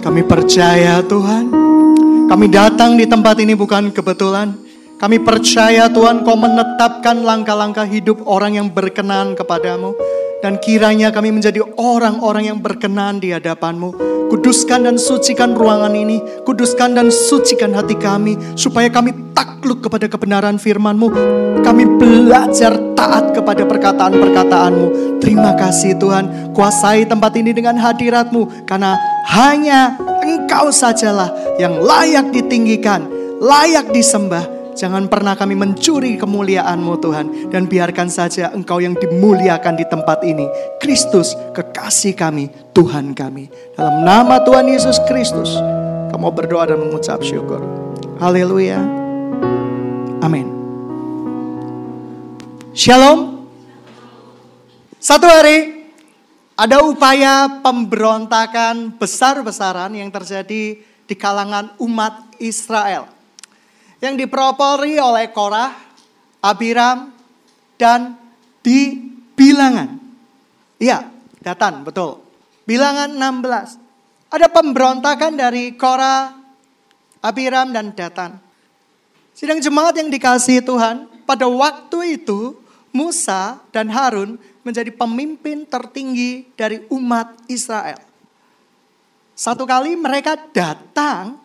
Kami percaya Tuhan, kami datang di tempat ini bukan kebetulan. Kami percaya Tuhan, Kau menetapkan langkah-langkah hidup orang yang berkenan kepadamu. Dan kiranya kami menjadi orang-orang yang berkenan di hadapan-Mu. Kuduskan dan sucikan ruangan ini. Kuduskan dan sucikan hati kami. Supaya kami takluk kepada kebenaran firman-Mu. Kami belajar taat kepada perkataan-perkataan-Mu. Terima kasih Tuhan. Kuasai tempat ini dengan hadirat-Mu. Karena hanya Engkau sajalah yang layak ditinggikan, layak disembah. Jangan pernah kami mencuri kemuliaan-Mu Tuhan. Dan biarkan saja Engkau yang dimuliakan di tempat ini. Kristus kekasih kami, Tuhan kami. Dalam nama Tuhan Yesus Kristus, kamu berdoa dan mengucap syukur. Haleluya. Amin. Shalom. Satu hari ada upaya pemberontakan besar-besaran yang terjadi di kalangan umat Israel. Yang dipropori oleh Korah, Abiram, dan di Bilangan. Iya, Datan, betul. Bilangan 16. Ada pemberontakan dari Korah, Abiram, dan Datan. Sidang jemaat yang dikasihi Tuhan, pada waktu itu Musa dan Harun menjadi pemimpin tertinggi dari umat Israel. Satu kali mereka datang,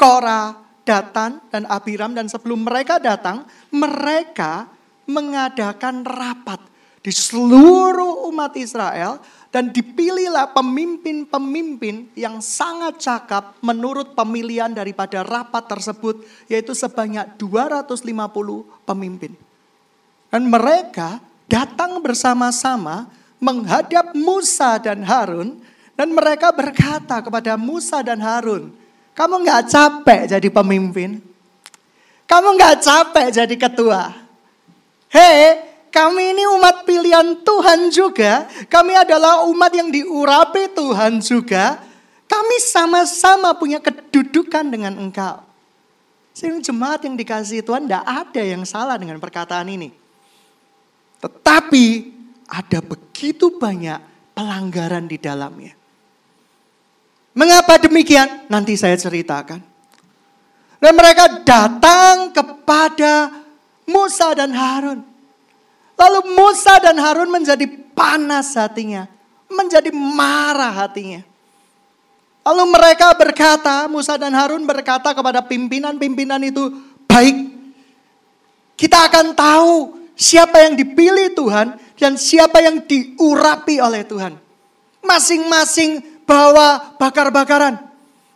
Korah, Datan dan Abiram, dan sebelum mereka datang, mereka mengadakan rapat di seluruh umat Israel dan dipilihlah pemimpin-pemimpin yang sangat cakap menurut pemilihan daripada rapat tersebut, yaitu sebanyak 250 pemimpin. Dan mereka datang bersama-sama menghadap Musa dan Harun, dan mereka berkata kepada Musa dan Harun, kamu gak capek jadi pemimpin? Kamu gak capek jadi ketua? Hei, kami ini umat pilihan Tuhan juga. Kami adalah umat yang diurapi Tuhan juga. Kami sama-sama punya kedudukan dengan engkau. Sehingga jemaat yang dikasihi Tuhan, gak ada yang salah dengan perkataan ini. Tetapi ada begitu banyak pelanggaran di dalamnya. Mengapa demikian? Nanti saya ceritakan. Dan mereka datang kepada Musa dan Harun. Lalu Musa dan Harun menjadi panas hatinya. Menjadi marah hatinya. Lalu mereka berkata, Musa dan Harun berkata kepada pimpinan-pimpinan itu, baik, kita akan tahu siapa yang dipilih Tuhan dan siapa yang diurapi oleh Tuhan. Masing-masing bawa bakar-bakaran.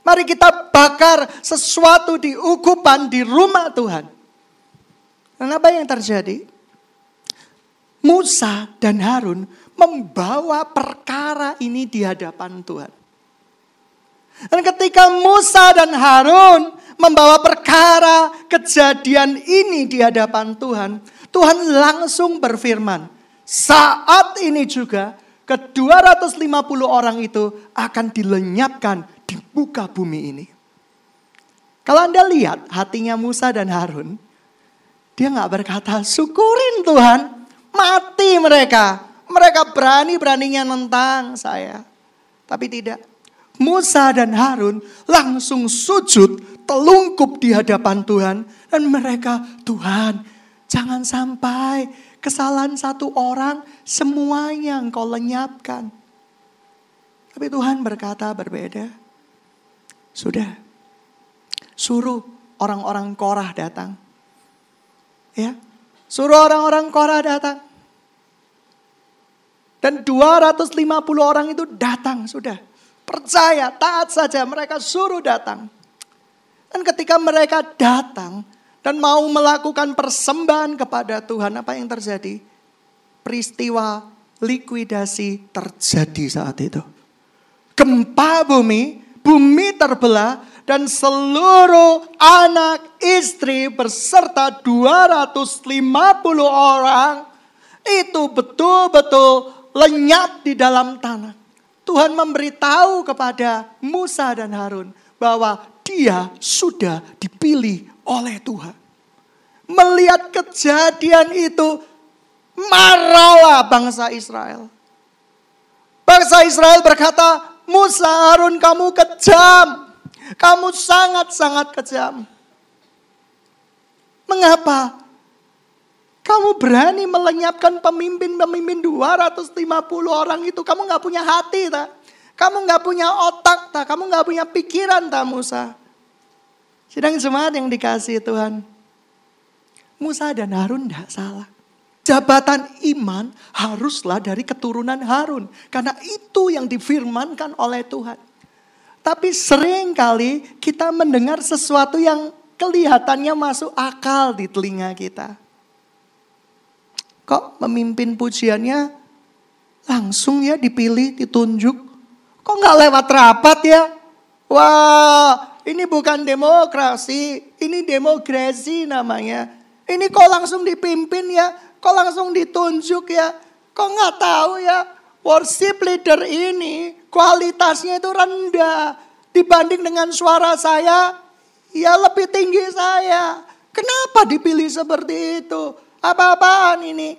Mari kita bakar sesuatu di ukupan di rumah Tuhan. Dan apa yang terjadi? Musa dan Harun membawa perkara ini di hadapan Tuhan. Dan ketika Musa dan Harun membawa perkara kejadian ini di hadapan Tuhan, Tuhan langsung berfirman, saat ini juga ke-250 orang itu akan dilenyapkan di muka bumi ini. Kalau Anda lihat hatinya Musa dan Harun, dia gak berkata, syukurin Tuhan, mati mereka. Mereka berani-beraninya nentang saya. Tapi tidak. Musa dan Harun langsung sujud, telungkup di hadapan Tuhan. Dan mereka, Tuhan, jangan sampai kesalahan satu orang, semuanya Engkau lenyapkan. Tapi Tuhan berkata berbeda. Sudah, suruh orang-orang Korah datang. Ya, suruh orang-orang Korah datang. Dan 250 orang itu datang, sudah. Percaya, taat saja, mereka suruh datang. Dan ketika mereka datang dan mau melakukan persembahan kepada Tuhan, apa yang terjadi? Peristiwa likuidasi terjadi saat itu. Gempa bumi, bumi terbelah, dan seluruh anak istri beserta 250 orang itu betul-betul lenyap di dalam tanah. Tuhan memberitahu kepada Musa dan Harun bahwa dia sudah dipilih oleh Tuhan. Melihat kejadian itu, marahlah bangsa Israel. Bangsa Israel berkata, Musa, Harun, kamu kejam. Kamu sangat-sangat kejam. Mengapa? Kamu berani melenyapkan pemimpin-pemimpin 250 orang itu. Kamu gak punya hati, tak? Kamu gak punya otak, tak? Kamu gak punya pikiran, tak, Musa? Sidang jemaat yang dikasihi Tuhan. Musa dan Harun tidak salah. Jabatan iman haruslah dari keturunan Harun. Karena itu yang difirmankan oleh Tuhan. Tapi seringkali kita mendengar sesuatu yang kelihatannya masuk akal di telinga kita. Kok memimpin pujiannya langsung ya dipilih, ditunjuk? Kok gak lewat rapat ya? Wah, ini bukan demokrasi, ini demokrasi namanya. Ini kok langsung dipimpin ya? Kok langsung ditunjuk ya? Kok gak tahu ya? Worship leader ini kualitasnya itu rendah. Dibanding dengan suara saya, ya lebih tinggi saya. Kenapa dipilih seperti itu? Apa-apaan ini?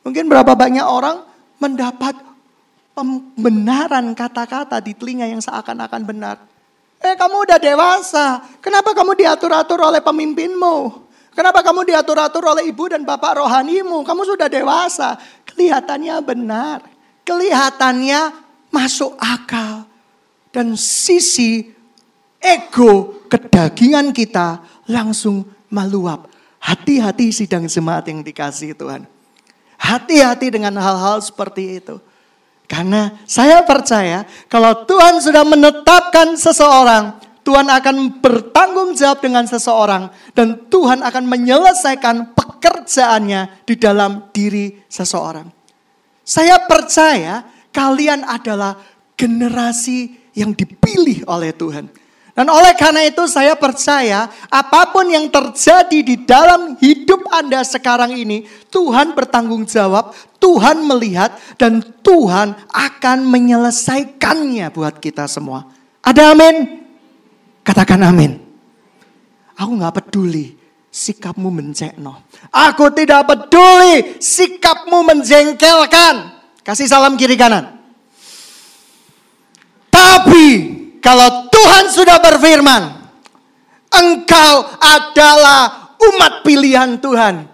Mungkin berapa banyak orang mendapat pembenaran kata-kata di telinga yang seakan-akan benar. Kamu udah dewasa. Kenapa kamu diatur-atur oleh pemimpinmu? Kenapa kamu diatur-atur oleh ibu dan bapak rohanimu? Kamu sudah dewasa. Kelihatannya benar. Kelihatannya masuk akal. Dan sisi ego kedagingan kita langsung meluap. Hati-hati sidang jemaat yang dikasihi Tuhan. Hati-hati dengan hal-hal seperti itu. Karena saya percaya kalau Tuhan sudah menetapkan seseorang, Tuhan akan bertanggung jawab dengan seseorang. Dan Tuhan akan menyelesaikan pekerjaannya di dalam diri seseorang. Saya percaya kalian adalah generasi yang dipilih oleh Tuhan. Dan oleh karena itu saya percaya apapun yang terjadi di dalam hidup Anda sekarang ini, Tuhan bertanggung jawab, Tuhan melihat, dan Tuhan akan menyelesaikannya buat kita semua. Ada amin? Katakan amin. Aku gak peduli sikapmu mencekno. Aku tidak peduli sikapmu menjengkelkan. Kasih salam kiri kanan. Tapi kalau Tuhan sudah berfirman, engkau adalah umat pilihan Tuhan.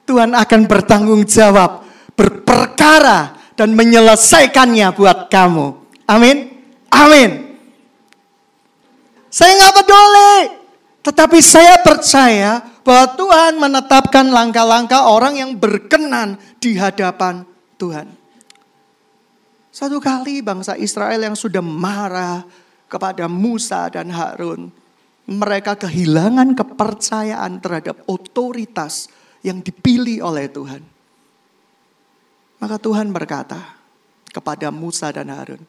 Tuhan akan bertanggung jawab, berperkara dan menyelesaikannya buat kamu. Amin? Amin. Saya gak peduli. Tetapi saya percaya bahwa Tuhan menetapkan langkah-langkah orang yang berkenan di hadapan Tuhan. Satu kali bangsa Israel yang sudah marah kepada Musa dan Harun. Mereka kehilangan kepercayaan terhadap otoritas yang dipilih oleh Tuhan. Maka Tuhan berkata kepada Musa dan Harun,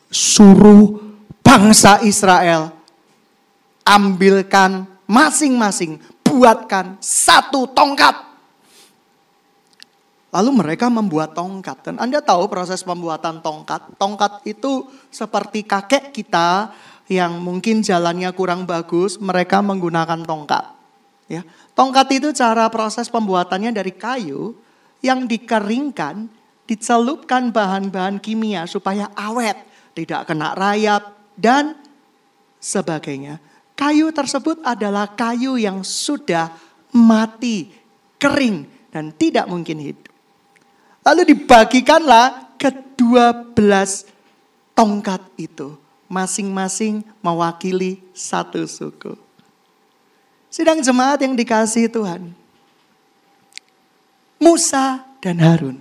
suruh bangsa Israel ambilkan masing-masing, buatkan satu tongkat. Lalu mereka membuat tongkat. Dan Anda tahu proses pembuatan tongkat. Tongkat itu seperti kakek kita yang mungkin jalannya kurang bagus. Mereka menggunakan tongkat. Ya. Tongkat itu cara proses pembuatannya dari kayu yang dikeringkan, dicelupkan bahan-bahan kimia supaya awet. Tidak kena rayap dan sebagainya. Kayu tersebut adalah kayu yang sudah mati, kering dan tidak mungkin hidup. Lalu dibagikanlah ke-12 tongkat itu. Masing-masing mewakili satu suku. Sidang jemaat yang dikasihi Tuhan. Musa dan Harun.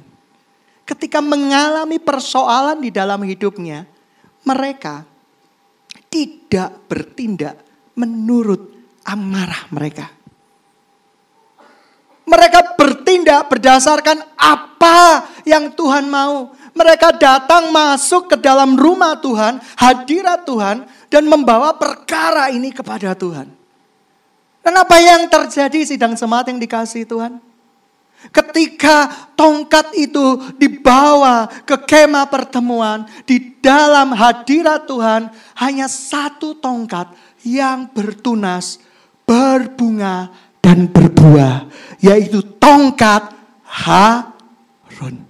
Ketika mengalami persoalan di dalam hidupnya. Mereka tidak bertindak menurut amarah mereka. Mereka bertindak berdasarkan apa yang Tuhan mau. Mereka datang masuk ke dalam rumah Tuhan, hadirat Tuhan, dan membawa perkara ini kepada Tuhan. Dan apa yang terjadi sidang jemaat yang dikasihi Tuhan? Ketika tongkat itu dibawa ke kemah pertemuan, di dalam hadirat Tuhan, hanya satu tongkat yang bertunas, berbunga, dan berbuah, yaitu tongkat Harun.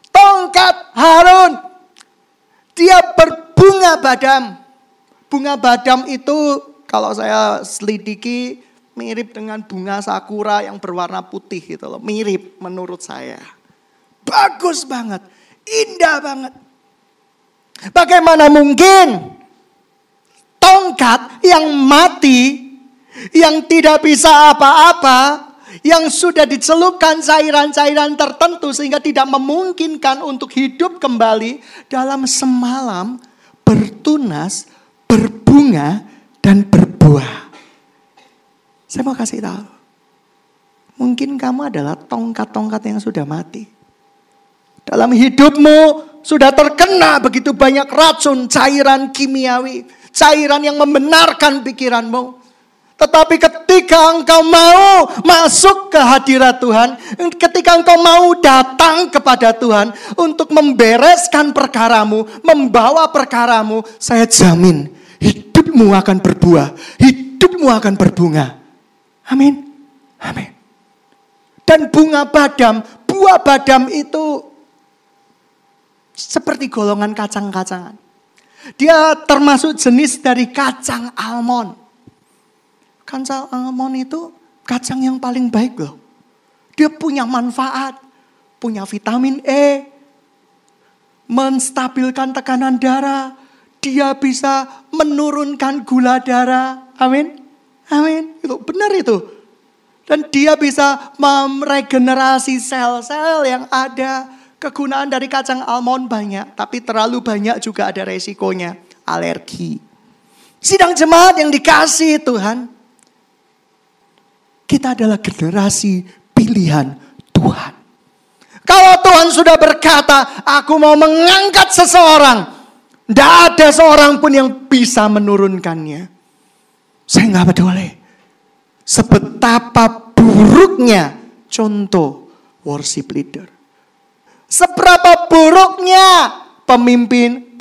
Tongkat Harun. Dia berbunga badam. Bunga badam itu kalau saya selidiki mirip dengan bunga sakura yang berwarna putih gitu loh. Mirip menurut saya. Bagus banget. Indah banget. Bagaimana mungkin tongkat yang mati, yang tidak bisa apa-apa, yang sudah dicelupkan cairan-cairan tertentu sehingga tidak memungkinkan untuk hidup kembali, dalam semalam bertunas, berbunga, dan berbuah. Saya mau kasih tahu. Mungkin kamu adalah tongkat-tongkat yang sudah mati. Dalam hidupmu sudah terkena begitu banyak racun, cairan kimiawi, cairan yang membenarkan pikiranmu. Tetapi ketika engkau mau masuk ke hadirat Tuhan, ketika engkau mau datang kepada Tuhan untuk membereskan perkaramu, membawa perkaramu, saya jamin hidupmu akan berbuah, hidupmu akan berbunga. Amin. Amin. Dan bunga badam, buah badam itu seperti golongan kacang-kacangan. Dia termasuk jenis dari kacang almond. Kacang almond itu kacang yang paling baik loh. Dia punya manfaat, punya vitamin E, menstabilkan tekanan darah. Dia bisa menurunkan gula darah. Amin. Amin. Itu benar itu. Dan dia bisa meregenerasi sel-sel yang ada. Kegunaan dari kacang almond banyak, tapi terlalu banyak juga ada resikonya, alergi. Sidang jemaat yang dikasihi Tuhan, kita adalah generasi pilihan Tuhan. Kalau Tuhan sudah berkata, aku mau mengangkat seseorang, tidak ada seorang pun yang bisa menurunkannya. Saya nggak peduli. Sebetapa buruknya contoh worship leader. Seberapa buruknya pemimpin,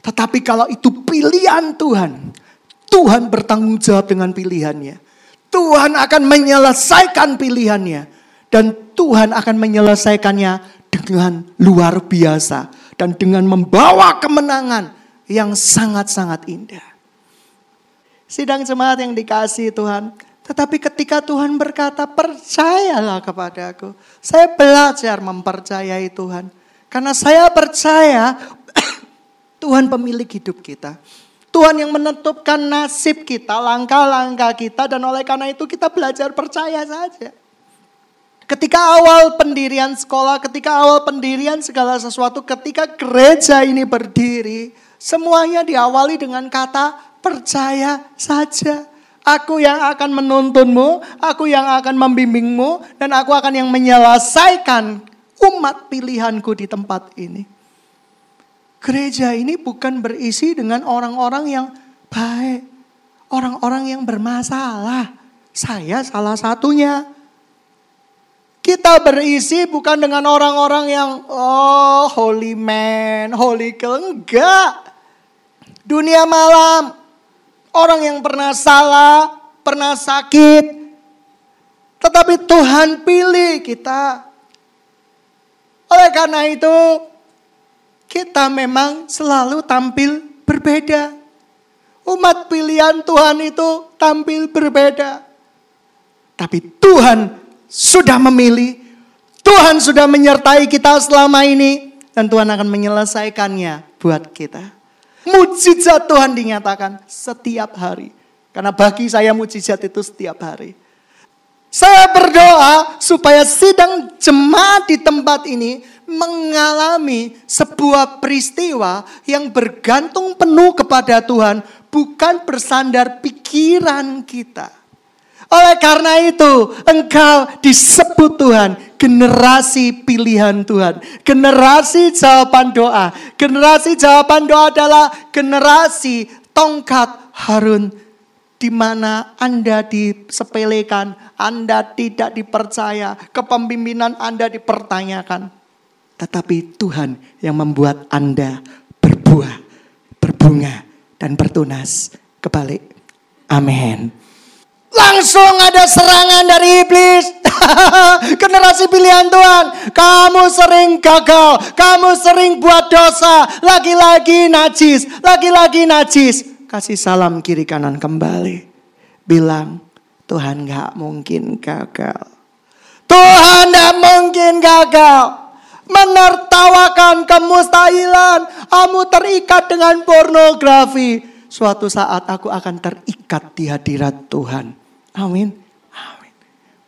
tetapi kalau itu pilihan Tuhan, Tuhan bertanggung jawab dengan pilihannya. Tuhan akan menyelesaikan pilihannya. Dan Tuhan akan menyelesaikannya dengan luar biasa. Dan dengan membawa kemenangan yang sangat-sangat indah. Sidang jemaat yang dikasihi Tuhan. Tetapi ketika Tuhan berkata, percayalah kepadaku. Saya belajar mempercayai Tuhan. Karena saya percaya Tuhan pemilik hidup kita. Tuhan yang menentukan nasib kita, langkah-langkah kita. Dan oleh karena itu kita belajar percaya saja. Ketika awal pendirian sekolah, ketika awal pendirian segala sesuatu, ketika gereja ini berdiri, semuanya diawali dengan kata percaya saja. Aku yang akan menuntunmu, aku yang akan membimbingmu, dan aku akan yang menyelesaikan umat pilihanku di tempat ini. Gereja ini bukan berisi dengan orang-orang yang baik, orang-orang yang bermasalah. Saya salah satunya. Kita berisi bukan dengan orang-orang yang holy man, holy girl, enggak. Dunia malam. Orang yang pernah salah, pernah sakit. Tetapi Tuhan pilih kita. Oleh karena itu, kita memang selalu tampil berbeda. Umat pilihan Tuhan itu tampil berbeda. Tapi Tuhan sudah memilih. Tuhan sudah menyertai kita selama ini. Dan Tuhan akan menyelesaikannya buat kita. Mujizat Tuhan dinyatakan setiap hari. Karena bagi saya mujizat itu setiap hari. Saya berdoa supaya sidang jemaat di tempat ini mengalami sebuah peristiwa yang bergantung penuh kepada Tuhan. Bukan bersandar pikiran kita. Oleh karena itu engkau disebut Tuhan generasi pilihan Tuhan. Generasi jawaban doa. Generasi jawaban doa adalah generasi tongkat Harun. Di mana Anda disepelekan, Anda tidak dipercaya, kepemimpinan Anda dipertanyakan. Tetapi Tuhan yang membuat Anda berbuah, berbunga, dan bertunas. Kebalik. Amin. Langsung ada serangan dari iblis. Generasi pilihan Tuhan, kamu sering gagal, kamu sering buat dosa, lagi-lagi najis, lagi-lagi najis. Kasih salam kiri kanan kembali. Bilang, Tuhan gak mungkin gagal. Tuhan gak mungkin gagal. Menertawakan kemustahilan. Kamu terikat dengan pornografi. Suatu saat aku akan terikat di hadirat Tuhan. Amin. Amin.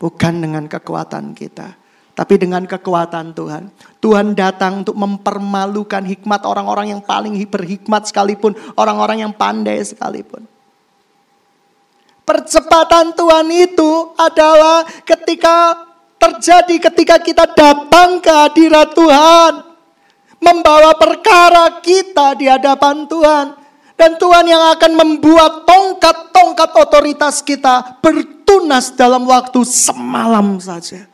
Bukan dengan kekuatan kita, tapi dengan kekuatan Tuhan. Tuhan datang untuk mempermalukan hikmat orang-orang yang paling berhikmat sekalipun. Orang-orang yang pandai sekalipun. Percepatan Tuhan itu adalah terjadi ketika kita datang ke hadirat Tuhan. Membawa perkara kita di hadapan Tuhan. Dan Tuhan yang akan membuat tongkat-tongkat otoritas kita bertunas dalam waktu semalam saja.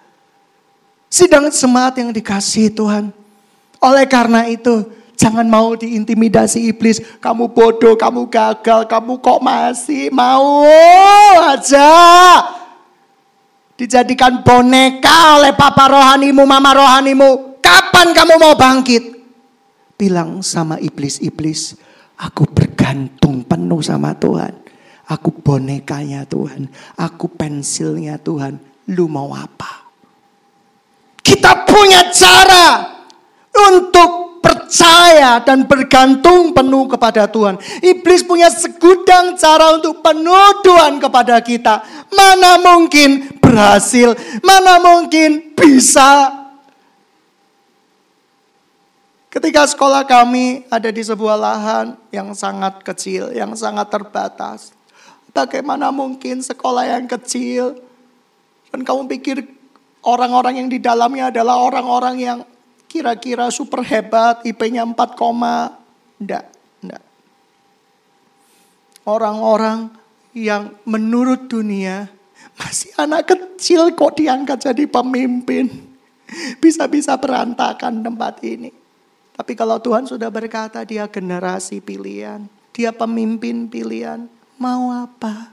Sidang jemaat yang dikasihi Tuhan. Oleh karena itu, jangan mau diintimidasi iblis. Kamu bodoh, kamu gagal, kamu kok masih mau aja dijadikan boneka oleh papa rohanimu, mama rohanimu. Kapan kamu mau bangkit? Bilang sama iblis-iblis, aku bergantung penuh sama Tuhan. Aku bonekanya Tuhan. Aku pensilnya Tuhan. Lu mau apa? Kita punya cara untuk percaya dan bergantung penuh kepada Tuhan. Iblis punya segudang cara untuk penuduhan kepada kita. Mana mungkin berhasil, mana mungkin bisa. Ketika sekolah kami ada di sebuah lahan yang sangat kecil, yang sangat terbatas. Bagaimana mungkin sekolah yang kecil, dan kamu pikir orang-orang yang di dalamnya adalah orang-orang yang kira-kira super hebat, IP-nya 4, enggak. Orang-orang yang menurut dunia masih anak kecil kok diangkat jadi pemimpin. Bisa-bisa berantakan tempat ini. Tapi kalau Tuhan sudah berkata dia generasi pilihan, dia pemimpin pilihan, mau apa?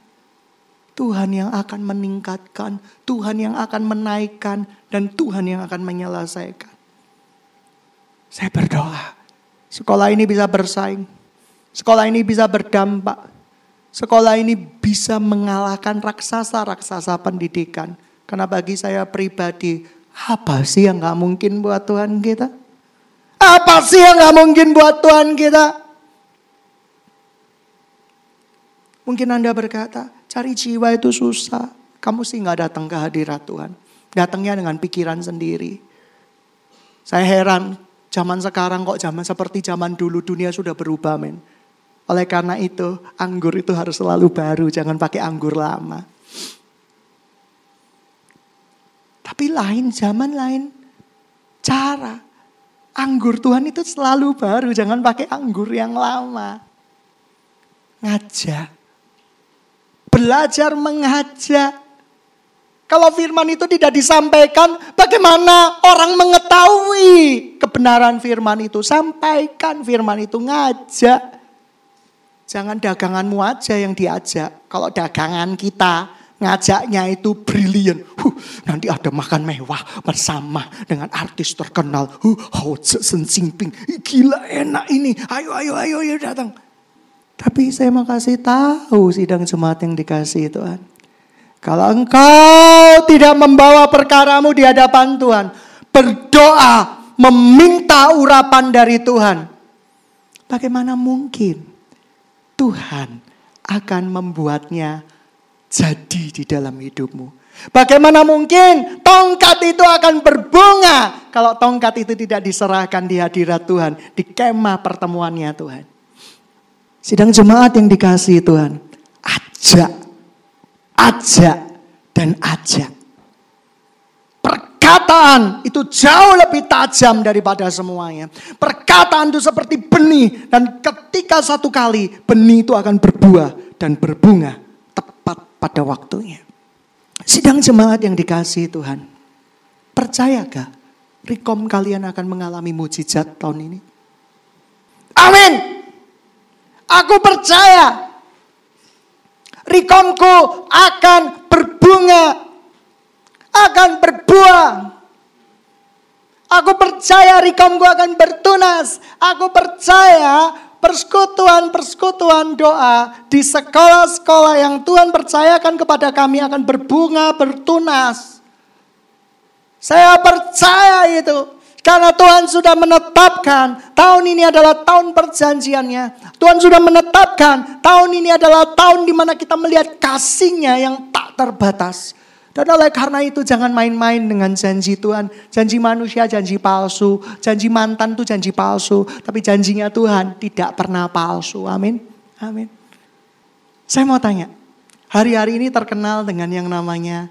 Tuhan yang akan meningkatkan, Tuhan yang akan menaikkan, dan Tuhan yang akan menyelesaikan. Saya berdoa, sekolah ini bisa bersaing, sekolah ini bisa berdampak, sekolah ini bisa mengalahkan raksasa-raksasa pendidikan. Karena bagi saya pribadi, apa sih yang gak mungkin buat Tuhan kita? Apa sih yang gak mungkin buat Tuhan kita? Mungkin Anda berkata, cari jiwa itu susah. Kamu sih gak datang ke hadirat Tuhan. Datangnya dengan pikiran sendiri. Saya heran, zaman sekarang kok seperti zaman dulu, dunia sudah berubah men. Oleh karena itu, anggur itu harus selalu baru, jangan pakai anggur lama. Tapi lain zaman, lain cara. Anggur Tuhan itu selalu baru, jangan pakai anggur yang lama. Ngajak. Belajar mengajak. Kalau firman itu tidak disampaikan, bagaimana orang mengetahui kebenaran firman itu? Sampaikan firman itu, ngajak. Jangan daganganmu aja yang diajak. Kalau dagangan kita ngajaknya itu brilian. Nanti ada makan mewah bersama dengan artis terkenal. Hao Zhe Shen Jinping. Gila enak ini. Ayo datang. Tapi saya mau kasih tahu sidang jemaat yang dikasihi Tuhan. Kalau engkau tidak membawa perkaramu di hadapan Tuhan, berdoa, meminta urapan dari Tuhan, bagaimana mungkin Tuhan akan membuatnya jadi di dalam hidupmu? Bagaimana mungkin tongkat itu akan berbunga kalau tongkat itu tidak diserahkan di hadirat Tuhan, di kemah pertemuannya Tuhan? Sidang jemaat yang dikasihi Tuhan, ajak dan ajak. Perkataan itu jauh lebih tajam daripada semuanya. Perkataan itu seperti benih, dan ketika satu kali benih itu akan berbuah dan berbunga tepat pada waktunya. Sidang jemaat yang dikasihi Tuhan, percayakah Rekom kalian akan mengalami mujizat tahun ini? Amin. Aku percaya Rekomku akan berbunga, akan berbuah. Aku percaya rekomku akan bertunas. Aku percaya persekutuan-persekutuan doa di sekolah-sekolah yang Tuhan percayakan kepada kami akan berbunga, bertunas. Saya percaya itu. Karena Tuhan sudah menetapkan tahun ini adalah tahun perjanjiannya. Tuhan sudah menetapkan tahun ini adalah tahun di mana kita melihat kasih-Nya yang tak terbatas. Dan oleh karena itu jangan main-main dengan janji Tuhan. Janji manusia janji palsu. Janji mantan itu janji palsu. Tapi janjinya Tuhan tidak pernah palsu. Amin. Amin. Saya mau tanya. Hari-hari ini terkenal dengan yang namanya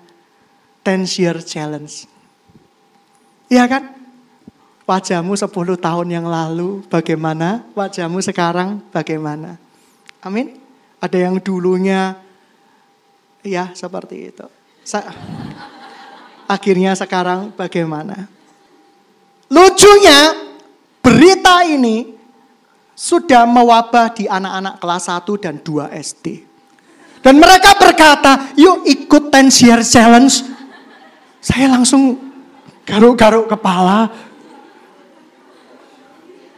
10-year challenge. Iya kan? Wajahmu 10 tahun yang lalu bagaimana? Wajahmu sekarang bagaimana? Amin. Ada yang dulunya ya seperti itu. Akhirnya sekarang bagaimana? Lucunya berita ini sudah mewabah di anak-anak kelas 1 dan 2 SD. Dan mereka berkata, yuk ikut 10-year challenge. Saya langsung garuk-garuk kepala.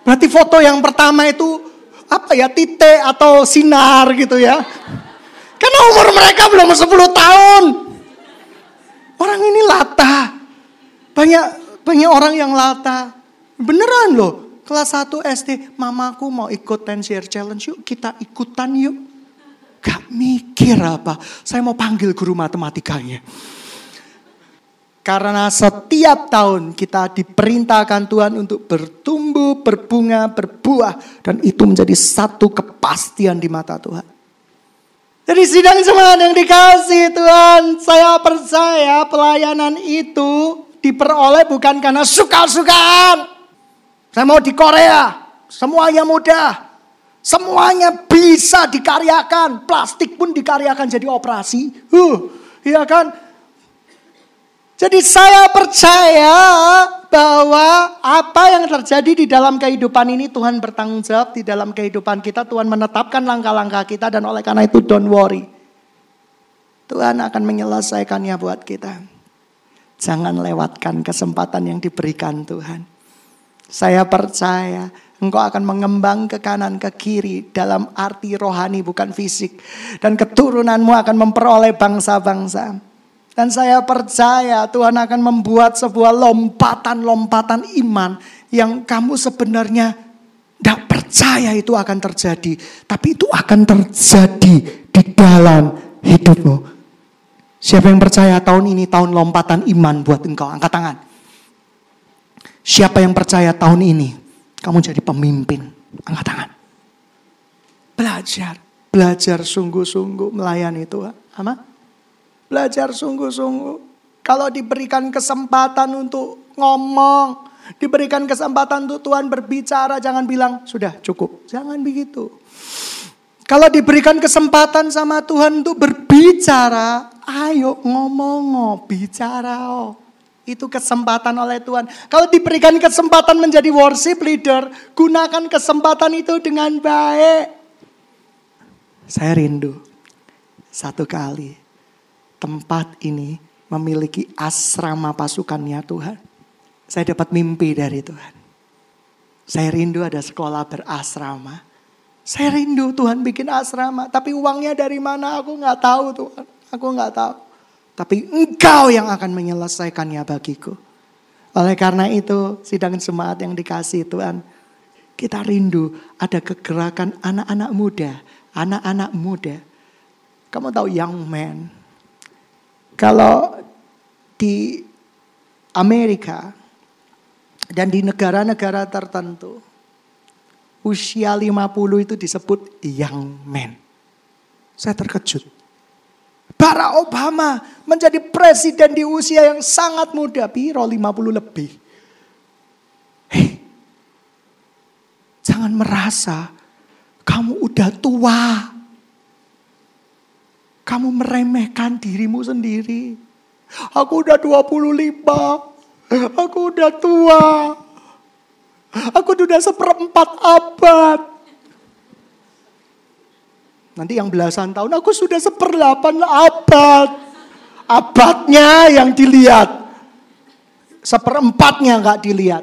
Berarti foto yang pertama itu apa ya, titik atau sinar gitu ya. Karena umur mereka belum 10 tahun. Orang ini lata. Banyak orang yang lata. Beneran loh. Kelas 1 SD, mamaku mau ikut 10-year challenge, yuk kita ikutan yuk. Gak mikir apa. Saya mau panggil guru matematikanya. Karena setiap tahun kita diperintahkan Tuhan untuk bertumbuh, berbunga, berbuah. Dan itu menjadi satu kepastian di mata Tuhan. Jadi sidang jemaat yang dikasih Tuhan, saya percaya pelayanan itu diperoleh bukan karena suka-sukaan. Saya mau di Korea, semuanya mudah. Semuanya bisa dikaryakan. Plastik pun dikaryakan jadi operasi. Iya kan? Jadi saya percaya bahwa apa yang terjadi di dalam kehidupan ini Tuhan bertanggung jawab di dalam kehidupan kita. Tuhan menetapkan langkah-langkah kita dan oleh karena itu don't worry. Tuhan akan menyelesaikannya buat kita. Jangan lewatkan kesempatan yang diberikan Tuhan. Saya percaya engkau akan mengembang ke kanan ke kiri dalam arti rohani bukan fisik. Dan keturunanmu akan memperoleh bangsa-bangsa. Dan saya percaya Tuhan akan membuat sebuah lompatan-lompatan iman yang kamu sebenarnya tidak percaya itu akan terjadi. Tapi itu akan terjadi di dalam hidupmu. Siapa yang percaya tahun ini tahun lompatan iman buat engkau? Angkat tangan. Siapa yang percaya tahun ini kamu jadi pemimpin? Angkat tangan. Belajar sungguh-sungguh melayani Tuhan. Amin. Belajar sungguh-sungguh. Kalau diberikan kesempatan untuk ngomong, diberikan kesempatan untuk Tuhan berbicara, jangan bilang sudah cukup. Jangan begitu. Kalau diberikan kesempatan sama Tuhan untuk berbicara, ayo ngomong, bicara. Itu kesempatan oleh Tuhan. Kalau diberikan kesempatan menjadi worship leader, gunakan kesempatan itu dengan baik. Saya rindu satu kali tempat ini memiliki asrama pasukannya Tuhan. Saya dapat mimpi dari Tuhan. Saya rindu ada sekolah berasrama. Saya rindu Tuhan bikin asrama. Tapi uangnya dari mana aku gak tahu Tuhan. Aku gak tahu. Tapi Engkau yang akan menyelesaikannya bagiku. Oleh karena itu sidang jemaat yang dikasih Tuhan. Kita rindu ada kegerakan anak-anak muda. Anak-anak muda. Kamu tahu young man. Kalau di Amerika dan di negara-negara tertentu, usia 50 itu disebut young man. Saya terkejut. Barack Obama menjadi presiden di usia yang sangat muda, piro 50 lebih. Hei, jangan merasa kamu udah tua. Kamu meremehkan dirimu sendiri. Aku udah 25. Aku udah tua. Aku udah 1/4 abad. Nanti yang belasan tahun, aku sudah 1/8 abad. abadnya yang dilihat. Seperempatnya nggak dilihat.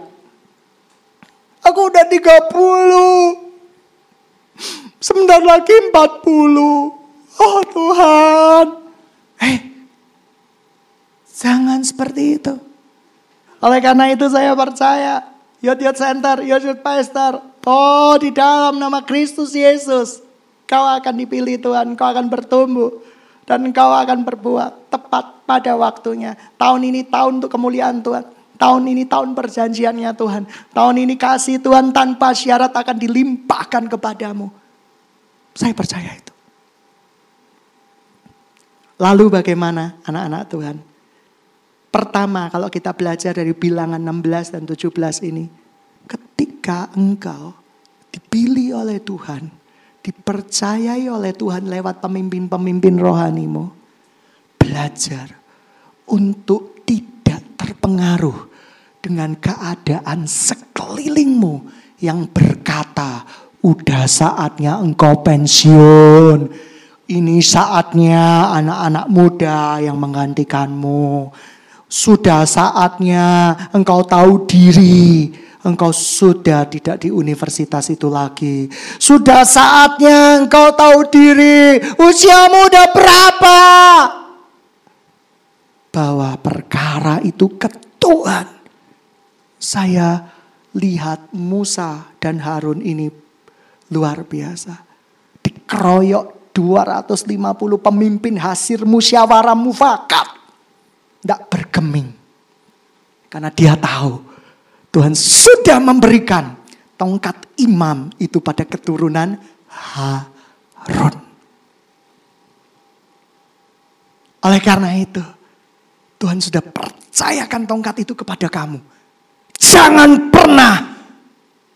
Aku udah 30. Sebentar lagi 40. Oh Tuhan. Jangan seperti itu. Oleh karena itu saya percaya. Youth Center, Youth Pastor. Oh, di dalam nama Kristus Yesus. Kau akan dipilih Tuhan. Kau akan bertumbuh. Dan kau akan berbuat tepat pada waktunya. Tahun ini tahun untuk kemuliaan Tuhan. Tahun ini tahun perjanjiannya Tuhan. Tahun ini kasih Tuhan tanpa syarat akan dilimpahkan kepadamu. Saya percaya itu. Lalu bagaimana anak-anak Tuhan? Pertama, kalau kita belajar dari bilangan 16 dan 17 ini. Ketika engkau dipilih oleh Tuhan, dipercayai oleh Tuhan lewat pemimpin-pemimpin rohanimu. Belajar untuk tidak terpengaruh dengan keadaan sekelilingmu yang berkata, udah saatnya engkau pensiun. Ini saatnya anak-anak muda yang menggantikanmu. Sudah saatnya engkau tahu diri. Engkau sudah tidak di universitas itu lagi. Sudah saatnya engkau tahu diri. Usiamu udah berapa? Bawa perkara itu ke Tuhan. Saya lihat Musa dan Harun ini luar biasa. Dikeroyok 250 pemimpin hasil musyawarah mufakat. Tidak bergeming. Karena dia tahu Tuhan sudah memberikan tongkat imam itu pada keturunan Harun. Oleh karena itu, Tuhan sudah percayakan tongkat itu kepada kamu. Jangan pernah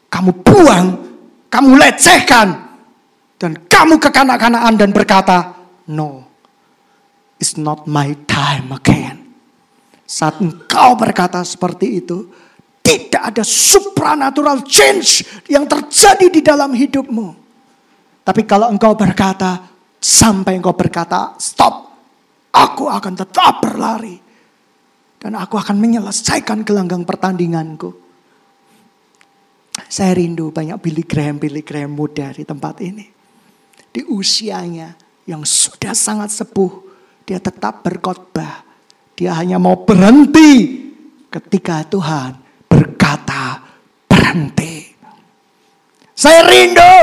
kamu buang, kamu lecehkan, dan kamu kekanak-kanakan dan berkata, no, it's not my time again. Saat engkau berkata seperti itu, tidak ada supernatural change yang terjadi di dalam hidupmu. Tapi kalau engkau berkata, sampai engkau berkata, stop, aku akan tetap berlari. Dan aku akan menyelesaikan gelanggang pertandinganku. Saya rindu banyak Billy Graham muda di tempat ini. Di usianya yang sudah sangat sepuh, dia tetap berkhotbah. Dia hanya mau berhenti ketika Tuhan berkata berhenti. Saya rindu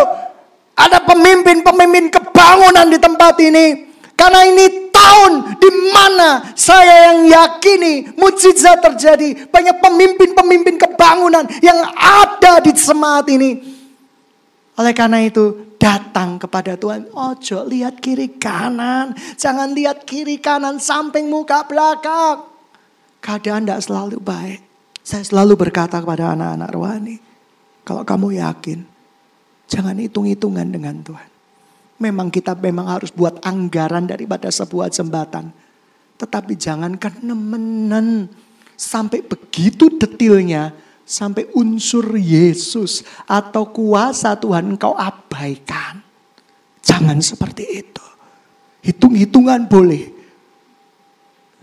ada pemimpin-pemimpin kebangunan di tempat ini. Karena ini tahun di mana saya yang yakini mukjizat terjadi. Banyak pemimpin-pemimpin kebangunan yang ada di jemaat ini. Oleh karena itu datang kepada Tuhan. Ojo lihat kiri kanan. Jangan lihat kiri kanan, samping, muka, belakang. Keadaan tidak selalu baik. Saya selalu berkata kepada anak-anak rohani. Kalau kamu yakin, jangan hitung-hitungan dengan Tuhan. Memang kita harus buat anggaran daripada sebuah jembatan. Tetapi jangan kenemenan sampai begitu detailnya. Sampai unsur Yesus atau kuasa Tuhan engkau abaikan. Jangan seperti itu. Hitung-hitungan boleh.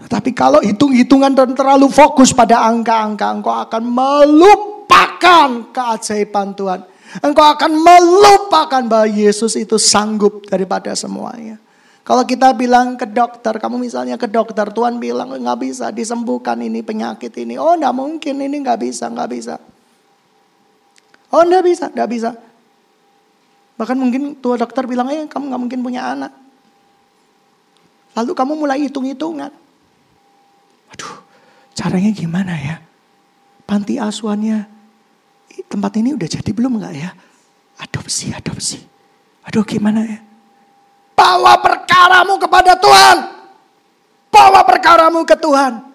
Tapi kalau hitung-hitungan dan terlalu fokus pada angka-angka, engkau akan melupakan keajaiban Tuhan. Engkau akan melupakan bahwa Yesus itu sanggup daripada semuanya. Kalau kita bilang ke dokter, kamu misalnya ke dokter, Tuhan bilang nggak bisa disembuhkan ini penyakit ini. Oh nggak mungkin, ini nggak bisa. Oh nggak bisa. Bahkan mungkin tua dokter bilang, kamu nggak mungkin punya anak. Lalu kamu mulai hitung-hitungan. Aduh, caranya gimana ya? Panti asuhannya, tempat ini udah jadi belum nggak ya? Adopsi. Aduh gimana ya? Bawa perkaramu kepada Tuhan. Bawa perkaramu ke Tuhan.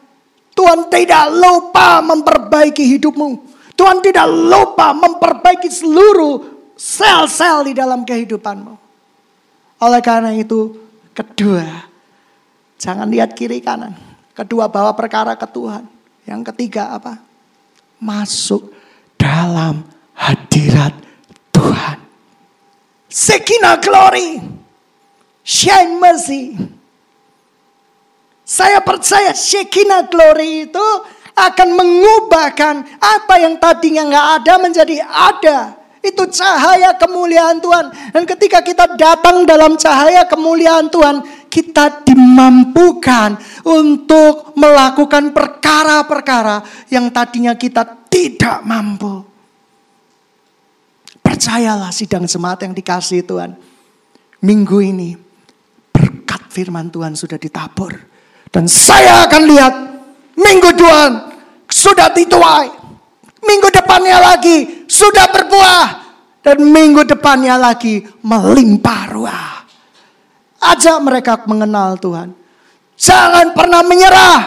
Tuhan tidak lupa memperbaiki hidupmu. Tuhan tidak lupa memperbaiki seluruh sel-sel di dalam kehidupanmu. Oleh karena itu, kedua, jangan lihat kiri kanan. Kedua, bawa perkara ke Tuhan. Yang ketiga apa? Masuk dalam hadirat Tuhan. Shekinah glory. Shine mercy. Saya percaya Shekinah glory itu akan mengubahkan apa yang tadinya nggak ada menjadi ada. Itu cahaya kemuliaan Tuhan. Dan ketika kita datang dalam cahaya kemuliaan Tuhan, kita dimampukan untuk melakukan perkara-perkara yang tadinya kita tidak mampu. Percayalah sidang jemaat yang dikasihi Tuhan. Minggu ini berkat firman Tuhan sudah ditabur. Dan saya akan lihat minggu Tuhan sudah dituai. Minggu depannya lagi sudah berbuah. Dan minggu depannya lagi melimpah ruah. Ajak mereka mengenal Tuhan. Jangan pernah menyerah.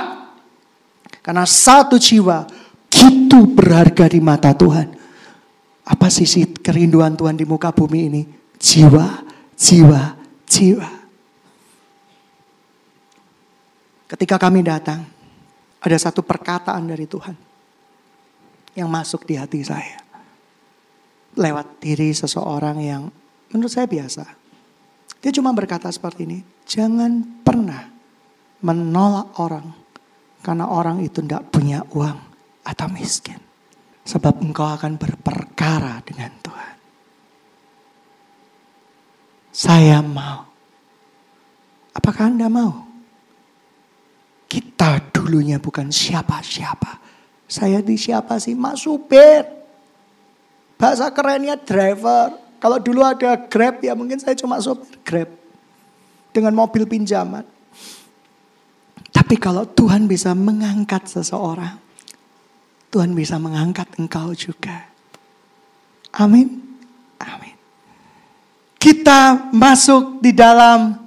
Karena satu jiwa gitu berharga di mata Tuhan. Apa sisi kerinduan Tuhan di muka bumi ini? Jiwa, jiwa, jiwa. Ketika kami datang, ada satu perkataan dari Tuhan yang masuk di hati saya. Lewat diri seseorang yang menurut saya biasa. Dia cuma berkata seperti ini, jangan pernah menolak orang karena orang itu tidak punya uang atau miskin. Sebab engkau akan berperkara dengan Tuhan. Saya mau. Apakah Anda mau? Kita dulunya bukan siapa-siapa. Saya di siapa sih? Mas supir. Bahasa kerennya driver. Kalau dulu ada Grab ya mungkin saya cuma supir Grab. Dengan mobil pinjaman. Tapi kalau Tuhan bisa mengangkat seseorang. Tuhan bisa mengangkat engkau juga. Amin. Amin. Kita masuk di dalam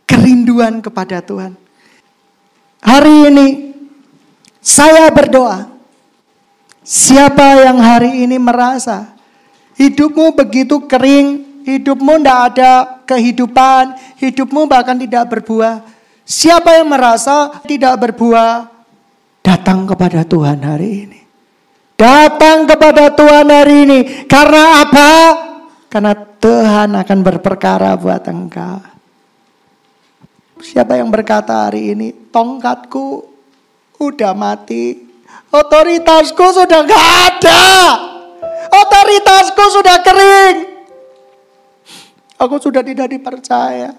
kerinduan kepada Tuhan. Hari ini saya berdoa. Siapa yang hari ini merasa hidupmu begitu kering, hidupmu tidak ada kehidupan, hidupmu bahkan tidak berbuah. Siapa yang merasa tidak berbuah, datang kepada Tuhan hari ini. Datang kepada Tuhan hari ini. Karena apa? Karena Tuhan akan berperkara buat engkau. Siapa yang berkata hari ini, tongkatku udah mati. Otoritasku sudah gak ada. Otoritasku sudah kering. Aku sudah tidak dipercaya.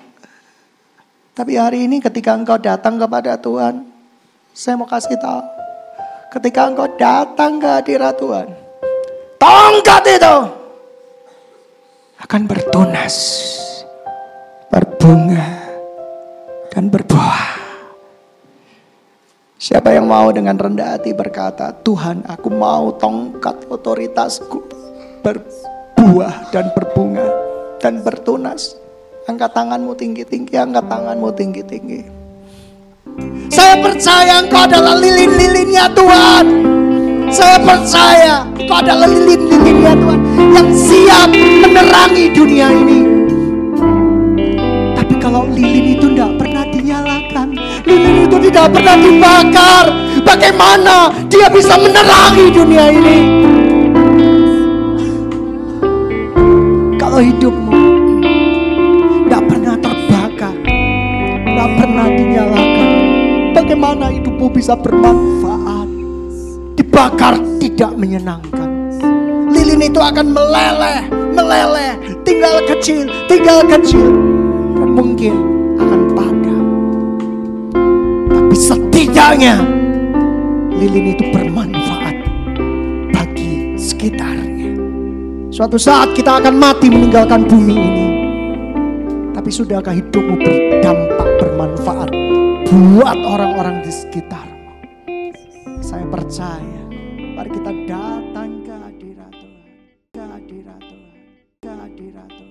Tapi hari ini ketika engkau datang kepada Tuhan, saya mau kasih tahu. Ketika engkau datang ke hadirat Tuhan, tongkat itu akan bertunas, berbunga, dan berbuah. Siapa yang mau dengan rendah hati berkata, Tuhan aku mau tongkat otoritasku berbuah dan berbunga dan bertunas. Angkat tanganmu tinggi-tinggi, angkat tanganmu tinggi-tinggi. Saya percaya engkau adalah lilin-lilinnya Tuhan. Saya percaya engkau adalah lilin-lilinnya Tuhan yang siap menerangi dunia ini. Tapi kalau lilin itu tidak pernah dinyalakan, lilin itu tidak pernah dibakar, bagaimana dia bisa menerangi dunia ini? Kalau hidupmu tidak pernah terbakar, tidak pernah dinyalakan, bagaimana hidupmu bisa bermanfaat? Dibakar tidak menyenangkan. Lilin itu akan meleleh, tinggal kecil, dan mungkin akan padam. Tapi setidaknya lilin itu bermanfaat bagi sekitarnya. Suatu saat kita akan mati meninggalkan bumi ini. Tapi sudahkah hidupmu berdampak bermanfaat buat orang-orang di sekitarmu? Saya percaya. Mari kita datang ke hadirat Tuhan. Ke hadirat Tuhan. Ke hadirat Tuhan.